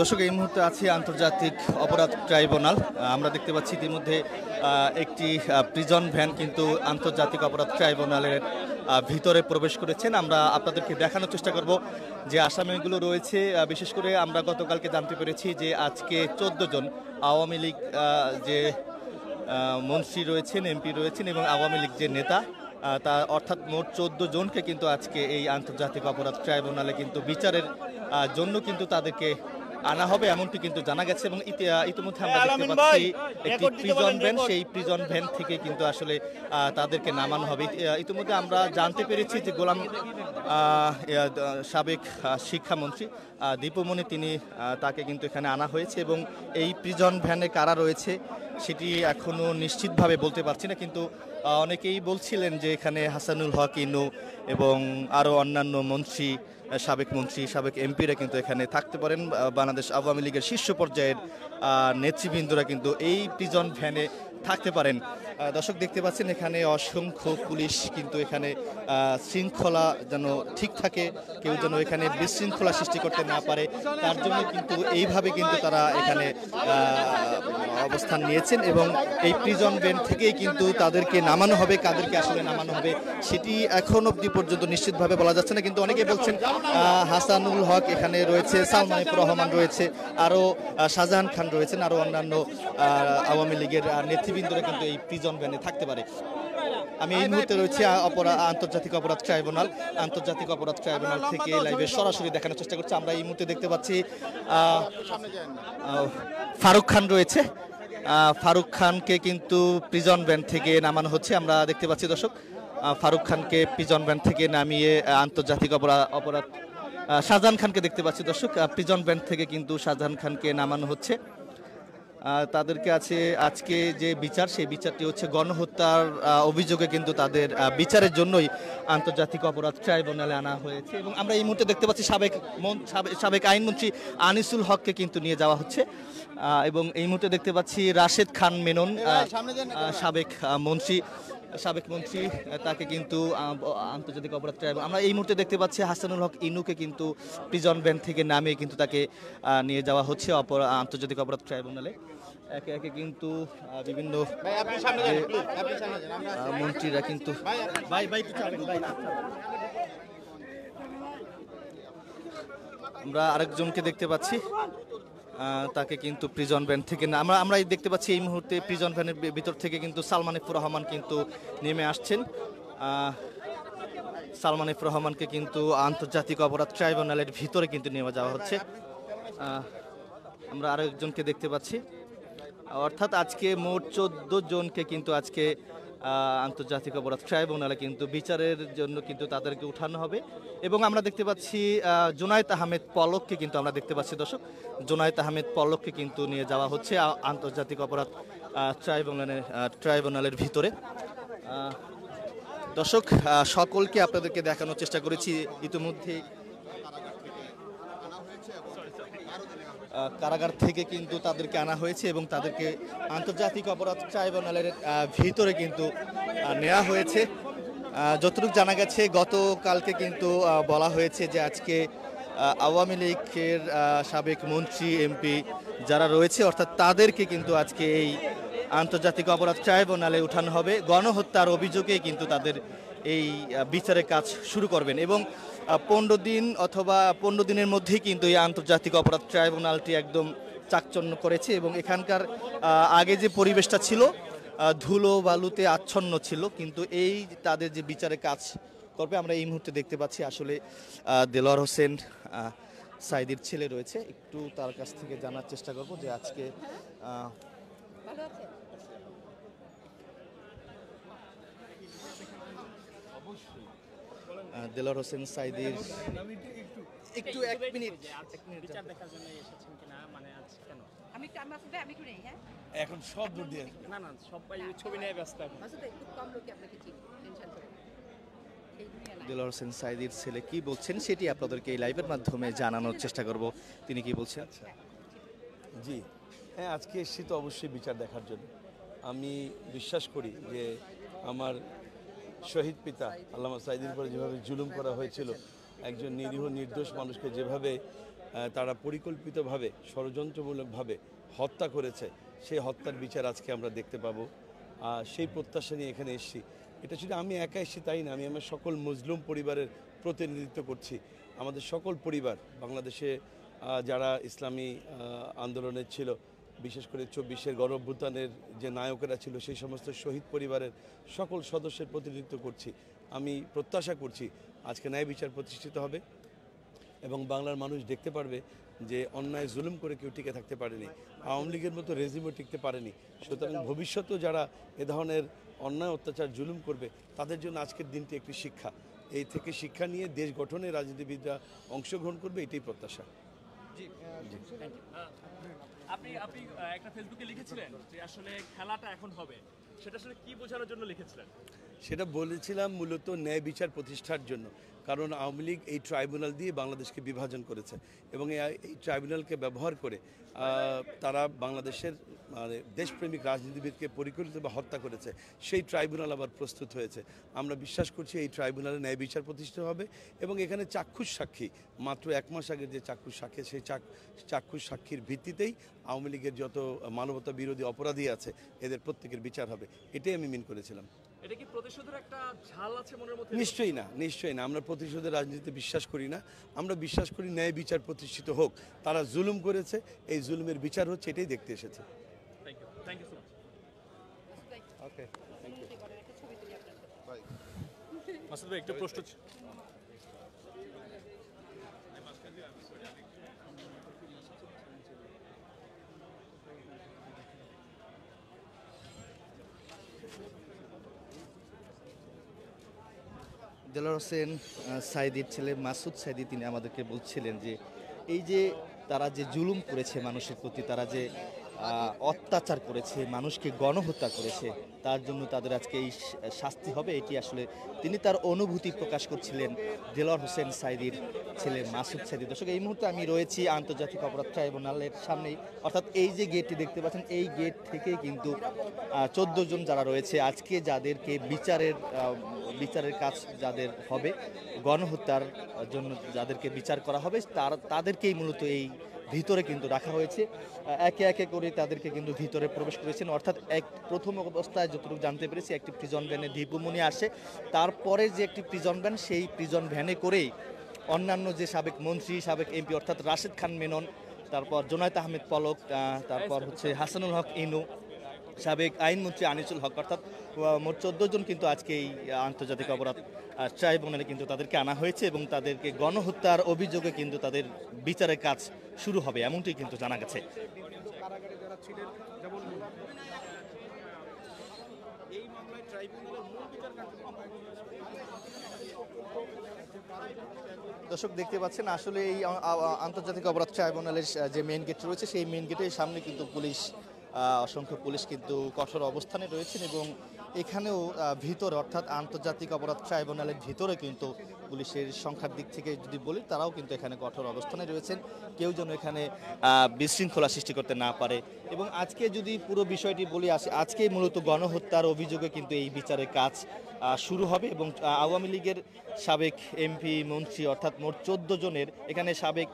দর্শক, এই মুহূর্তে আছি আন্তর্জাতিক অপরাধ ট্রাইব্যুনাল। আমরা দেখতে পাচ্ছি ইতিমধ্যে একটি প্রিজন ভ্যান কিন্তু আন্তর্জাতিক অপরাধ ট্রাইব্যুনালের ভিতরে প্রবেশ করেছেন। আমরা আপনাদেরকে দেখানোর চেষ্টা করব যে আসামিগুলো রয়েছে। বিশেষ করে আমরা গতকালকে জানতে পেরেছি যে আজকে 14 জন আওয়ামী লীগ যে মন্ত্রী রয়েছেন, এমপি রয়েছেন এবং আওয়ামী লীগ যে নেতা তা অর্থাৎ মোট 14 জনকে কিন্তু আজকে এই আন্তর্জাতিক অপরাধ ট্রাইব্যুনালে কিন্তু বিচারের জন্য কিন্তু তাদেরকে আনা হবে এমনটি কিন্তু জানা গেছে। এবং ইতিমধ্যে আমরা দেখতে পাচ্ছি একটি প্রিজন ভ্যান, সেই প্রিজন ভ্যান থেকে কিন্তু আসলে তাদেরকে নামানো হবে। ইতিমধ্যে আমরা জানতে পেরেছি যে গোলাম সাবেক শিক্ষামন্ত্রী দীপুমণি তাকে কিন্তু এখানে আনা হয়েছে এবং এই প্রিজন ভ্যানে কারা রয়েছে সেটি এখনো নিশ্চিতভাবে বলতে পারছি না, কিন্তু অনেকেই বলছিলেন যে এখানে হাসানুল হক ইনু এবং আরও অন্যান্য মন্ত্রী, সাবেক এমপিরা কিন্তু এখানে থাকতে পারেন। বাংলাদেশ আওয়ামী লীগের শীর্ষ পর্যায়ের নেতৃবৃন্দরা কিন্তু এই প্রিজন ভ্যানে থাকতে পারেন। দর্শক দেখতে পাচ্ছেন এখানে অসংখ্য পুলিশ কিন্তু এখানে শৃঙ্খলা যেন ঠিক থাকে, কেউ যেন এখানে বিশৃঙ্খলা সৃষ্টি করতে না পারে তার জন্য কিন্তু এইভাবে কিন্তু তারা এখানে অবস্থান নিয়েছেন এবং এই প্রিজন ভ্যান থেকেই কিন্তু তাদেরকে নামানো হবে। কাদেরকে আসলে নামানো হবে সেটি এখন অবধি পর্যন্ত নিশ্চিতভাবে বলা যাচ্ছে না, কিন্তু অনেকে বলছেন হাসানুল হক এখানে রয়েছে, সালমান এফ রহমান রয়েছে, আরও শাহজাহান খান রয়েছেন, আরও অন্যান্য আওয়ামী লীগের নেতৃবৃন্দরা কিন্তু এই প্রিজন ভ্যানে থাকতে পারে। আমি এই মুহূর্তে রয়েছি আন্তর্জাতিক অপরাধ ট্রাইব্যুনাল থেকে লাইভে সরাসরি দেখানোর চেষ্টা করছি। আমরা এই মুহূর্তে দেখতে পাচ্ছি ফারুক খান রয়েছে। ফারুক খানকে কিন্তু প্রিজন ভ্যান থেকে নামানো হচ্ছে। আমরা দেখতে পাচ্ছি দর্শক, ফারুক খানকে প্রিজন ভ্যান থেকে নামিয়ে আন্তর্জাতিক অপরাধ শাহজাহান খানকে দেখতে পাচ্ছি দর্শক। প্রিজন ভ্যান থেকে কিন্তু শাহজাহান খানকে নামানো হচ্ছে। তাদেরকে আজকে যে বিচার, সেই বিচারটি হচ্ছে গণহত্যার অভিযোগে কিন্তু তাদের বিচারের জন্যই আন্তর্জাতিক অপরাধ ট্রাইব্যুনালে আনা হয়েছে। এবং আমরা এই মুহূর্তে দেখতে পাচ্ছি সাবেক আইনমন্ত্রী আনিসুল হককে কিন্তু নিয়ে যাওয়া হচ্ছে এবং এই মুহূর্তে দেখতে পাচ্ছি রাশেদ খান মেনন, সাবেক মন্ত্রী, তাকে কিন্তু আন্তর্জাতিক অপরাধ ট্রাইব্যুনাল। আমরা এই মুহূর্তে দেখতে পাচ্ছি হাসানুল হক ইনুকে কিন্তু প্রিজন ভ্যান থেকে নামিয়ে কিন্তু তাকে নিয়ে যাওয়া হচ্ছে আন্তর্জাতিক অপরাধ ট্রাইব্যুনালে। একে একে কিন্তু বিভিন্ন মন্ত্রীরা কিন্তু আমরা আরেকজনকে দেখতে পাচ্ছি, তাকে কিন্তু প্রিজন ভ্যান থেকে আমরা দেখতে পাচ্ছি এই মুহূর্তে প্রিজন ভ্যানের ভিতর থেকে কিন্তু সালমান এফ রহমান কিন্তু নেমে আসছেন। সালমান এফ রহমানকে কিন্তু আন্তর্জাতিক অপরাধ ট্রাইব্যুনালের ভিতরে কিন্তু নিয়ে যাওয়া হচ্ছে। আমরা আরেকজনকে দেখতে পাচ্ছি, অর্থাৎ আজকে মোট 14 জনকে কিন্তু আজকে আন্তর্জাতিক অপরাধ ট্রাইব্যুনালে কিন্তু বিচারের জন্য কিন্তু তাদেরকে উঠানো হবে। এবং আমরা দেখতে পাচ্ছি জুনায়েদ আহমেদ পলককে কিন্তু আমরা দেখতে পাচ্ছি দর্শক, জুনায়েদ আহমেদ পলককে কিন্তু নিয়ে যাওয়া হচ্ছে আন্তর্জাতিক অপরাধ ট্রাইব্যুনালের ভিতরে। দর্শক, সকলকে আপনাদেরকে দেখানোর চেষ্টা করেছি ইতিমধ্যে কারাগার থেকে কিন্তু তাদেরকে আনা হয়েছে এবং তাদেরকে আন্তর্জাতিক অপরাধ ট্রাইব্যুনালের ভিতরে কিন্তু নেওয়া হয়েছে। যতটুকু জানা গেছে গতকালকে কিন্তু বলা হয়েছে যে আজকে আওয়ামী লীগের সাবেক মন্ত্রী, এমপি যারা রয়েছে অর্থাৎ তাদেরকে কিন্তু আজকে এই আন্তর্জাতিক অপরাধ ট্রাইব্যুনালে উঠানো হবে। গণহত্যার অভিযোগে কিন্তু তাদের এই বিচারের কাজ শুরু করবেন এবং 15 দিন অথবা 15 দিনের মধ্যেই কিন্তু এই আন্তর্জাতিক অপরাধ ট্রাইব্যুনালটি একদম চাকচন্য করেছে এবং এখানকার আগে যে পরিবেশটা ছিল ধুলো বালুতে আচ্ছন্ন ছিল, কিন্তু এই তাদের যে বিচারের কাজ করবে আমরা এই মুহূর্তে দেখতে পাচ্ছি। আসলে দেলোয়ার হোসেন সাইদির ছেলে রয়েছে, একটু তার কাছ থেকে জানার চেষ্টা করব যে আজকে দেলোয়ার হোসেন সাইদির একটু এক মিনিট বিচার দেখার জন্য এসেছেন কিনা, মানে আজ কেন আমি একটু নেই। হ্যাঁ, এখন সব দূর দিয়ে না সবাই ছবি নিয়ে ব্যস্ত, এখন খুব কম লোকই আপনাকে চিনি, টেনশন করেন। দেলোয়ার হোসেন সাইদির ছেলে কি বলছেন সেটি আপনাদেরকে এই লাইভের মাধ্যমে জানানোর চেষ্টা করব। তিনি কি বলছেন? জি হ্যাঁ, আজকে এসেছি তো অবশ্যই বিচার দেখার জন্য। আমি বিশ্বাস করি যে আমার শহীদ পিতা আল্লামা সাইদির উপরে যেভাবে জুলুম করা হয়েছিল, একজন নিরীহ নির্দোষ মানুষকে যেভাবে তারা পরিকল্পিতভাবে ষড়যন্ত্রমূলকভাবে হত্যা করেছে, সেই হত্যার বিচার আজকে আমরা দেখতে পাবো। সেই প্রত্যাশা নিয়ে এখানে এসেছি। এটা শুধু আমি একা এসেছি তাই না, আমি আমার সকল মজলুম পরিবারের প্রতিনিধিত্ব করছি। আমাদের সকল পরিবার বাংলাদেশে যারা ইসলামী আন্দোলনের ছিল, বিশেষ করে 24-এর গণঅভ্যুত্থানের যে নায়কেরা ছিল, সেই সমস্ত শহীদ পরিবারের সকল সদস্যের প্রতিনিধিত্ব করছি। আমি প্রত্যাশা করছি আজকে ন্যায় বিচার প্রতিষ্ঠিত হবে এবং বাংলার মানুষ দেখতে পারবে যে অন্যায় জুলুম করে কেউ টিকে থাকতে পারেনি, আওয়ামী লীগের মতো রেজিমও টিকতে পারেনি। সুতরাং ভবিষ্যতেও যারা এ ধরনের অন্যায় অত্যাচার জুলুম করবে তাদের জন্য আজকের দিনটি একটি শিক্ষা। এই থেকে শিক্ষা নিয়ে দেশ গঠনে রাজনীতিবিদরা অংশগ্রহণ করবে, এটাই প্রত্যাশা। আপনি আপনি একটা ফেসবুকে লিখেছিলেন যে আসলে খেলাটা এখন হবে, সেটা আসলে কি বোঝানোর জন্য লিখেছিলেন? সেটা বলেছিলাম মূলত ন্যায় বিচার প্রতিষ্ঠার জন্য, কারণ আওয়ামী লীগ এই ট্রাইব্যুনাল দিয়ে বাংলাদেশকে বিভাজন করেছে এবং এই ট্রাইব্যুনালকে ব্যবহার করে তারা বাংলাদেশের মানে দেশপ্রেমিক রাজনীতিবিদকে পরিকল্পিতভাবে হত্যা করেছে। সেই ট্রাইব্যুনাল আবার প্রস্তুত হয়েছে। আমরা বিশ্বাস করছি এই ট্রাইব্যুনালে ন্যায় বিচার প্রতিষ্ঠা হবে এবং এখানে চাক্ষুষ সাক্ষী, মাত্র 1 মাস আগের যে চাক্ষুষ সাক্ষী, সেই চাক্ষুষ সাক্ষীর ভিত্তিতেই আওয়ামী লীগের যত মানবতা বিরোধী অপরাধী আছে এদের প্রত্যেকের বিচার হবে, এটাই আমি মিন করেছিলাম। এটা কি প্রতিশোধের একটা ঝাল আছে মনের মধ্যে? নিশ্চয়ই না, নিশ্চয়ই না। আমরা প্রতিশোধের রাজনীতিতে বিশ্বাস করি না। আমরা বিশ্বাস করি ন্যায় বিচার প্রতিষ্ঠিত হোক। তারা জুলুম করেছে, এই জুলুমের বিচার হচ্ছে, এটাই দেখতে এসেছে। Thank you so much. Okay, Masud ভাই, একটু প্রশ্ন দেলোয়ার হোসেন সাঈদীর ছেলে মাসুদ সাঈদী তিনি আমাদেরকে বলছিলেন যে এই যে তারা যে জুলুম করেছে মানুষের প্রতি, তারা যে অত্যাচার করেছে, মানুষকে গণহত্যা করেছে, তার জন্য তাদের আজকে এই শাস্তি হবে, এটি আসলে তিনি তার অনুভূতি প্রকাশ করছিলেন দেলোয়ার হোসেন সাঈদীর ছেলে মাসুদ সাঈদী। দর্শক, এই মুহূর্তে আমি রয়েছি আন্তর্জাতিক অপরাধ ট্রাইব্যুনালের সামনেই, অর্থাৎ এই যে গেটটি দেখতে পাচ্ছেন, এই গেট থেকে কিন্তু 14 জন যারা রয়েছে আজকে যাদেরকে বিচারের কাজ যাদের হবে, গণহত্যার জন্য যাদেরকে বিচার করা হবে, তাদেরকেই মূলত এই ভিতরে কিন্তু রাখা হয়েছে। একে একে করে তাদেরকে কিন্তু ভিতরে প্রবেশ করেছেন, অর্থাৎ প্রথম অবস্থায় যতটুকু জানতে পেরেছি একটি প্রিজন ভ্যানে দীপুমণি আসে, তারপরে যে একটি প্রিজন ভ্যান, সেই প্রিজন ভ্যানে করেই অন্যান্য যে সাবেক মন্ত্রী, সাবেক এমপি অর্থাৎ রাশেদ খান মেনন, তারপর জোনায়েত আহমেদ পলক, তারপর হচ্ছে হাসানুল হক ইনু, সাবেক আইনমন্ত্রী আনিসুল হক, অর্থাৎ মোট 14 জন কিন্তু আজকে এই আন্তর্জাতিক অপরাধ ট্রাইব্যুনালে কিন্তু তাদেরকে আনা হয়েছে এবং তাদেরকে গণহত্যার অভিযোগে কিন্তু তাদের বিচারের কাজ শুরু হবে, এমনটি কিন্তু জানা গেছে। দর্শক, দেখতে পাচ্ছেন আসলে এই আন্তর্জাতিক অপরাধ ট্রাইব্যুনালের যে মেইন গেট রয়েছে, সেই মেইন গেটের সামনে কিন্তু পুলিশ, অসংখ্য পুলিশ কিন্তু কঠোর অবস্থানে রয়েছেন এবং এখানেও ভিতরে অর্থাৎ আন্তর্জাতিক অপরাধ ট্রাইব্যুনালের ভিতরে কিন্তু পুলিশের সংখ্যার দিক থেকে যদি বলি, তারাও কিন্তু এখানে কঠোর অবস্থানে রয়েছেন, কেউ যেন এখানে বিশৃঙ্খলা সৃষ্টি করতে না পারে। এবং আজকে যদি পুরো বিষয়টি বলি, আজকেই মূলত গণহত্যার অভিযোগে কিন্তু এই বিচারের কাজ শুরু হবে এবং আওয়ামী লীগের সাবেক এমপি মন্ত্রী অর্থাৎ মোট 14 জনের, এখানে সাবেক